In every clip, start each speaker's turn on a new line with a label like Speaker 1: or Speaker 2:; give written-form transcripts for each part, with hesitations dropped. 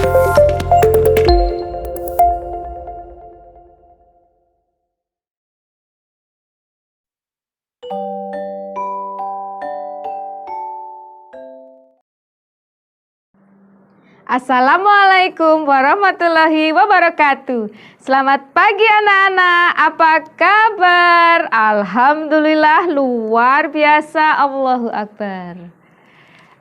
Speaker 1: Assalamualaikum warahmatullahi wabarakatuh. Selamat pagi anak-anak, apa kabar? Alhamdulillah luar biasa, Allahu Akbar.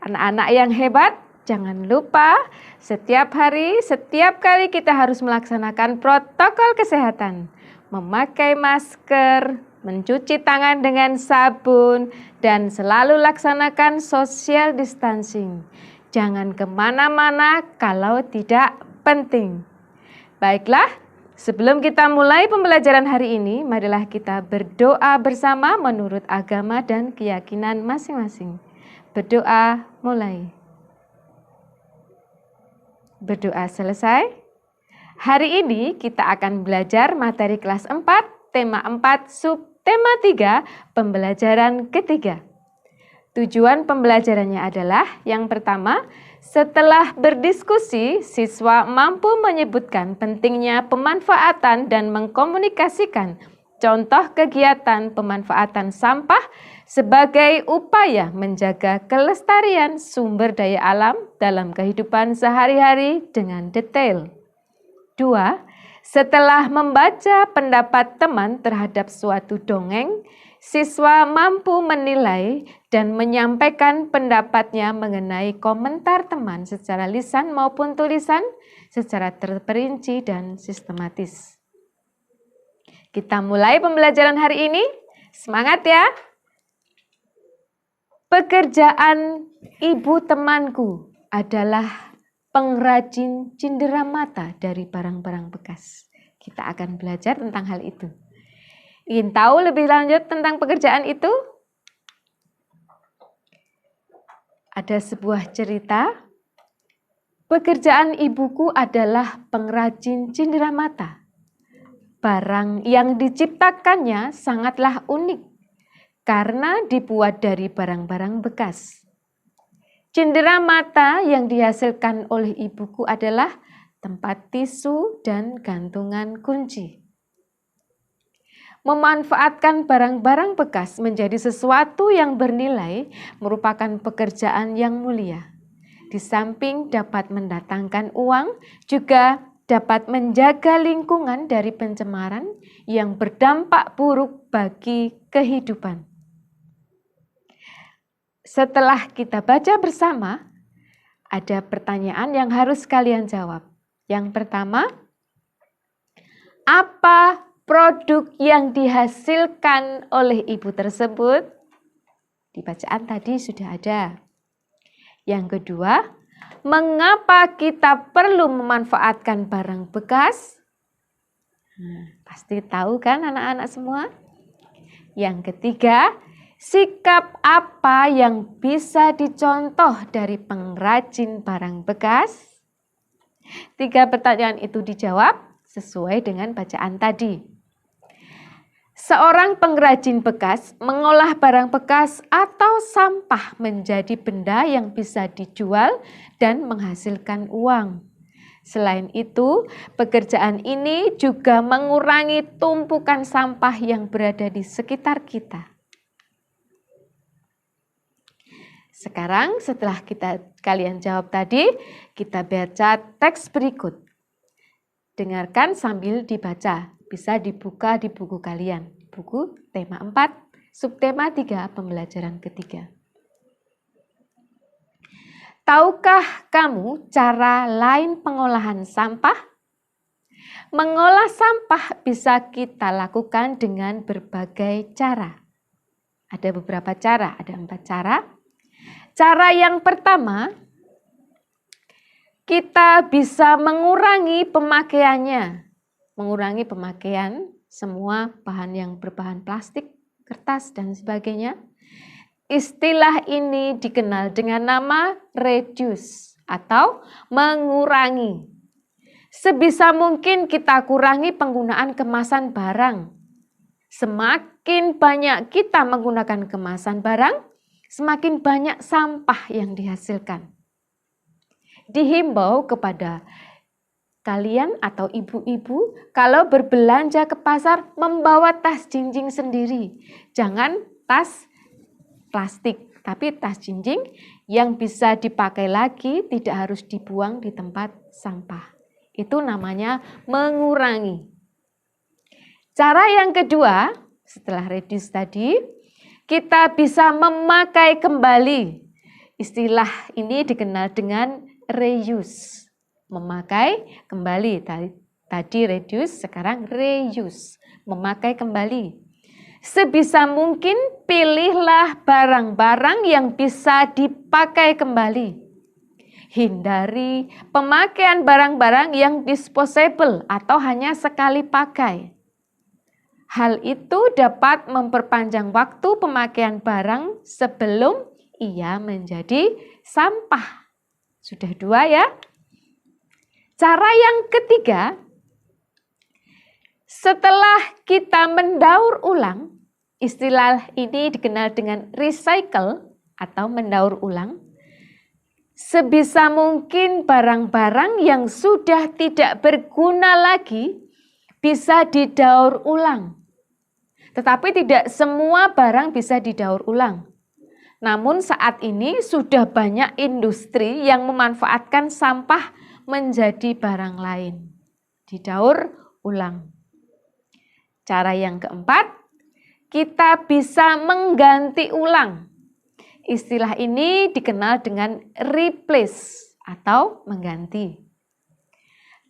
Speaker 1: Anak-anak yang hebat, jangan lupa setiap hari, setiap kali kita harus melaksanakan protokol kesehatan. Memakai masker, mencuci tangan dengan sabun, dan selalu laksanakan social distancing. Jangan kemana-mana kalau tidak penting. Baiklah, sebelum kita mulai pembelajaran hari ini, marilah kita berdoa bersama menurut agama dan keyakinan masing-masing. Berdoa mulai. Berdoa selesai. Hari ini kita akan belajar materi kelas 4, tema 4, subtema 3, pembelajaran ketiga. Tujuan pembelajarannya adalah yang pertama, setelah berdiskusi, siswa mampu menyebutkan pentingnya pemanfaatan dan mengkomunikasikan contoh kegiatan pemanfaatan sampah sebagai upaya menjaga kelestarian sumber daya alam dalam kehidupan sehari-hari dengan detail. 2. Setelah membaca pendapat teman terhadap suatu dongeng, siswa mampu menilai dan menyampaikan pendapatnya mengenai komentar teman secara lisan maupun tulisan secara terperinci dan sistematis. Kita mulai pembelajaran hari ini. Semangat ya! Pekerjaan ibu temanku adalah pengrajin cenderamata dari barang-barang bekas. Kita akan belajar tentang hal itu. Ingin tahu lebih lanjut tentang pekerjaan itu? Ada sebuah cerita. Pekerjaan ibuku adalah pengrajin cenderamata. Barang yang diciptakannya sangatlah unik karena dibuat dari barang-barang bekas. Cenderamata yang dihasilkan oleh ibuku adalah tempat tisu dan gantungan kunci. Memanfaatkan barang-barang bekas menjadi sesuatu yang bernilai merupakan pekerjaan yang mulia. Di samping dapat mendatangkan uang, juga dapat menjaga lingkungan dari pencemaran yang berdampak buruk bagi kehidupan. Setelah kita baca bersama, ada pertanyaan yang harus kalian jawab. Yang pertama, apa produk yang dihasilkan oleh ibu tersebut? Di bacaan tadi sudah ada. Yang kedua, mengapa kita perlu memanfaatkan barang bekas? Pasti tahu kan anak-anak semua? Yang ketiga, sikap apa yang bisa dicontoh dari pengrajin barang bekas? 3 pertanyaan itu dijawab sesuai dengan bacaan tadi. Seorang pengrajin bekas mengolah barang bekas atau sampah menjadi benda yang bisa dijual dan menghasilkan uang. Selain itu, pekerjaan ini juga mengurangi tumpukan sampah yang berada di sekitar kita. Sekarang setelah kalian jawab tadi, kita baca teks berikut. Dengarkan sambil dibaca. Bisa dibuka di buku kalian. Buku tema 4, subtema 3, pembelajaran ketiga. Tahukah kamu cara lain pengolahan sampah? Mengolah sampah bisa kita lakukan dengan berbagai cara. Ada beberapa cara, ada 4 cara. Cara yang pertama, kita bisa mengurangi pemakaiannya. Mengurangi pemakaian semua bahan yang berbahan plastik, kertas, dan sebagainya. Istilah ini dikenal dengan nama reduce atau mengurangi. Sebisa mungkin kita kurangi penggunaan kemasan barang. Semakin banyak kita menggunakan kemasan barang, semakin banyak sampah yang dihasilkan. Dihimbau kepada Kalian atau ibu-ibu kalau berbelanja ke pasar membawa tas jinjing sendiri. Jangan tas plastik, tapi tas jinjing yang bisa dipakai lagi, tidak harus dibuang di tempat sampah. Itu namanya mengurangi. Cara yang kedua, setelah reduce tadi, kita bisa memakai kembali. Istilah ini dikenal dengan reuse. Memakai kembali. Tadi reduce, sekarang reuse. Memakai kembali. Sebisa mungkin pilihlah barang-barang yang bisa dipakai kembali. Hindari pemakaian barang-barang yang disposable atau hanya sekali pakai. Hal itu dapat memperpanjang waktu pemakaian barang sebelum ia menjadi sampah. Sudah 2 ya. Cara yang ketiga, setelah kita mendaur ulang, istilah ini dikenal dengan recycle atau mendaur ulang. Sebisa mungkin barang-barang yang sudah tidak berguna lagi bisa didaur ulang. Tetapi tidak semua barang bisa didaur ulang. Namun saat ini sudah banyak industri yang memanfaatkan sampah menjadi barang lain. Didaur ulang. Cara yang keempat, kita bisa mengganti ulang. Istilah ini dikenal dengan replace atau mengganti.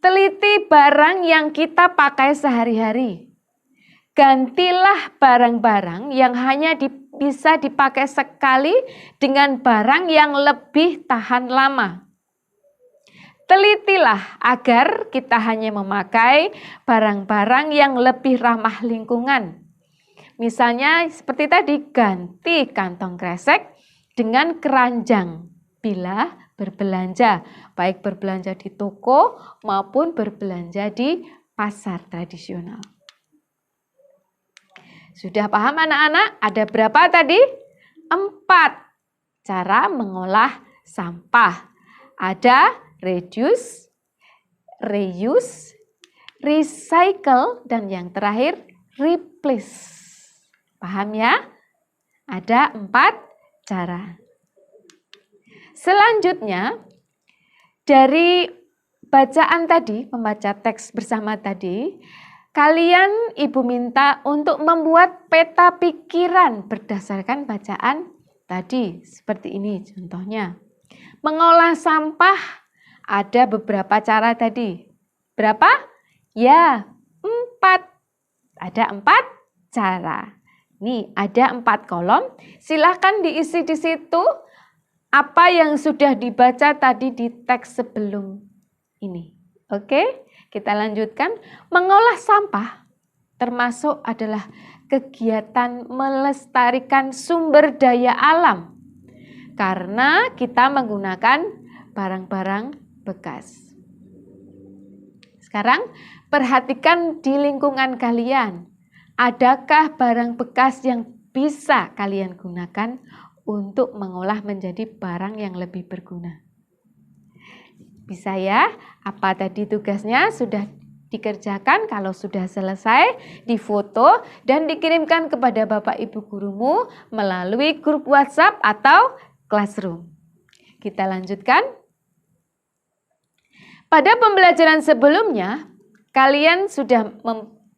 Speaker 1: Teliti barang yang kita pakai sehari-hari. Gantilah barang-barang yang hanya bisa dipakai sekali dengan barang yang lebih tahan lama. Telitilah agar kita hanya memakai barang-barang yang lebih ramah lingkungan. Misalnya seperti tadi, ganti kantong kresek dengan keranjang bila berbelanja, baik berbelanja di toko maupun berbelanja di pasar tradisional. Sudah paham anak-anak? Ada berapa tadi? 4 cara mengolah sampah. Ada reduce, reuse, recycle, dan yang terakhir replace. Paham ya? Ada 4 cara. Selanjutnya, dari bacaan tadi, membaca teks bersama tadi, kalian Ibu minta untuk membuat peta pikiran berdasarkan bacaan tadi. Seperti ini contohnya. Mengolah sampah ada beberapa cara tadi. Berapa? Ya, 4. Ada 4 cara. Nih, ada 4 kolom. Silahkan diisi di situ apa yang sudah dibaca tadi di teks sebelum ini. Oke, kita lanjutkan. Mengolah sampah termasuk adalah kegiatan melestarikan sumber daya alam. Karena kita menggunakan barang-barang bekas. Sekarang perhatikan di lingkungan kalian. Adakah barang bekas yang bisa kalian gunakan untuk mengolah menjadi barang yang lebih berguna? Bisa ya? Apa tadi tugasnya sudah dikerjakan? Kalau sudah selesai, difoto dan dikirimkan kepada Bapak Ibu gurumu melalui grup WhatsApp atau Classroom. Kita lanjutkan. Pada pembelajaran sebelumnya, kalian sudah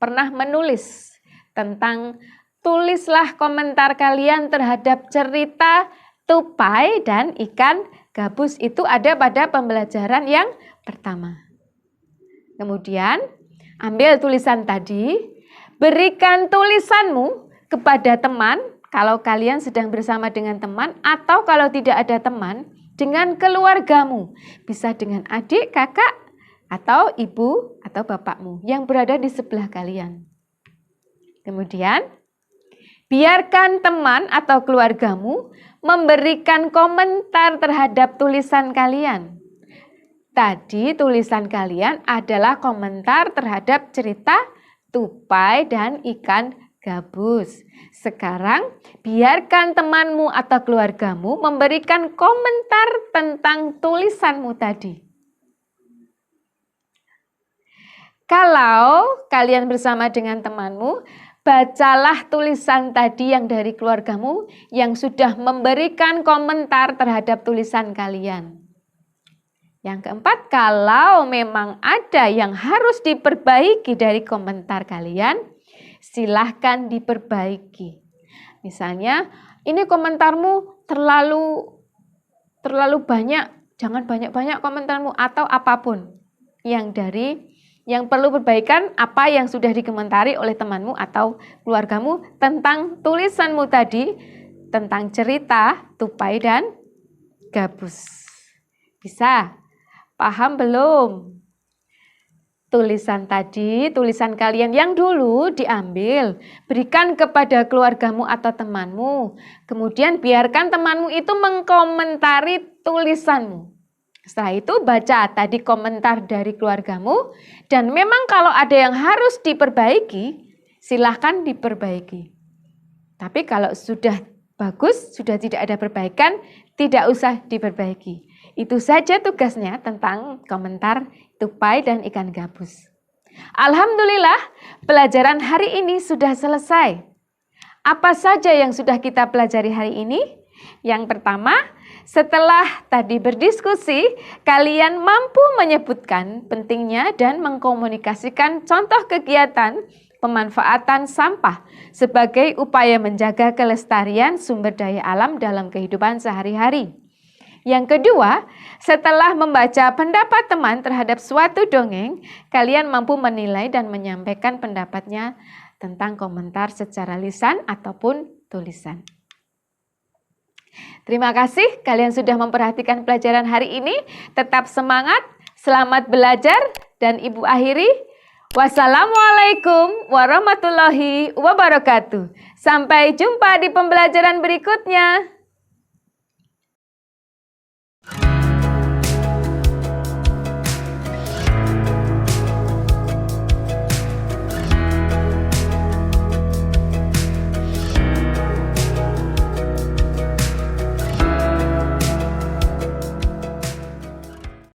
Speaker 1: pernah menulis tentang tulislah komentar kalian terhadap cerita tupai dan ikan gabus. Itu ada pada pembelajaran yang pertama. Kemudian ambil tulisan tadi, berikan tulisanmu kepada teman kalau kalian sedang bersama dengan teman, atau kalau tidak ada teman dengan keluargamu. Bisa dengan adik, kakak, atau ibu atau bapakmu yang berada di sebelah kalian. Kemudian, biarkan teman atau keluargamu memberikan komentar terhadap tulisan kalian. Tadi tulisan kalian adalah komentar terhadap cerita tupai dan ikan gabus. Sekarang, biarkan temanmu atau keluargamu memberikan komentar tentang tulisanmu tadi. Kalau kalian bersama dengan temanmu, bacalah tulisan tadi yang dari keluargamu yang sudah memberikan komentar terhadap tulisan kalian. Yang keempat, kalau memang ada yang harus diperbaiki dari komentar kalian, silahkan diperbaiki. Misalnya, ini komentarmu terlalu banyak, jangan banyak-banyak komentarmu atau apapun yang perlu perbaikan apa yang sudah dikomentari oleh temanmu atau keluargamu tentang tulisanmu tadi, tentang cerita tupai dan gabus. Bisa? Paham belum? Tulisan tadi, tulisan kalian yang dulu diambil, berikan kepada keluargamu atau temanmu. Kemudian biarkan temanmu itu mengkomentari tulisanmu. Setelah itu baca tadi komentar dari keluargamu, dan memang kalau ada yang harus diperbaiki, silahkan diperbaiki. Tapi kalau sudah bagus, sudah tidak ada perbaikan, tidak usah diperbaiki. Itu saja tugasnya tentang komentar tupai dan ikan gabus. Alhamdulillah, pelajaran hari ini sudah selesai. Apa saja yang sudah kita pelajari hari ini? Yang pertama, setelah tadi berdiskusi, kalian mampu menyebutkan pentingnya dan mengkomunikasikan contoh kegiatan pemanfaatan sampah sebagai upaya menjaga kelestarian sumber daya alam dalam kehidupan sehari-hari. Yang kedua, setelah membaca pendapat teman terhadap suatu dongeng, kalian mampu menilai dan menyampaikan pendapatnya tentang komentar secara lisan ataupun tulisan. Terima kasih kalian sudah memperhatikan pelajaran hari ini. Tetap semangat, selamat belajar, dan Ibu akhiri. Wassalamualaikum warahmatullahi wabarakatuh. Sampai jumpa di pembelajaran berikutnya.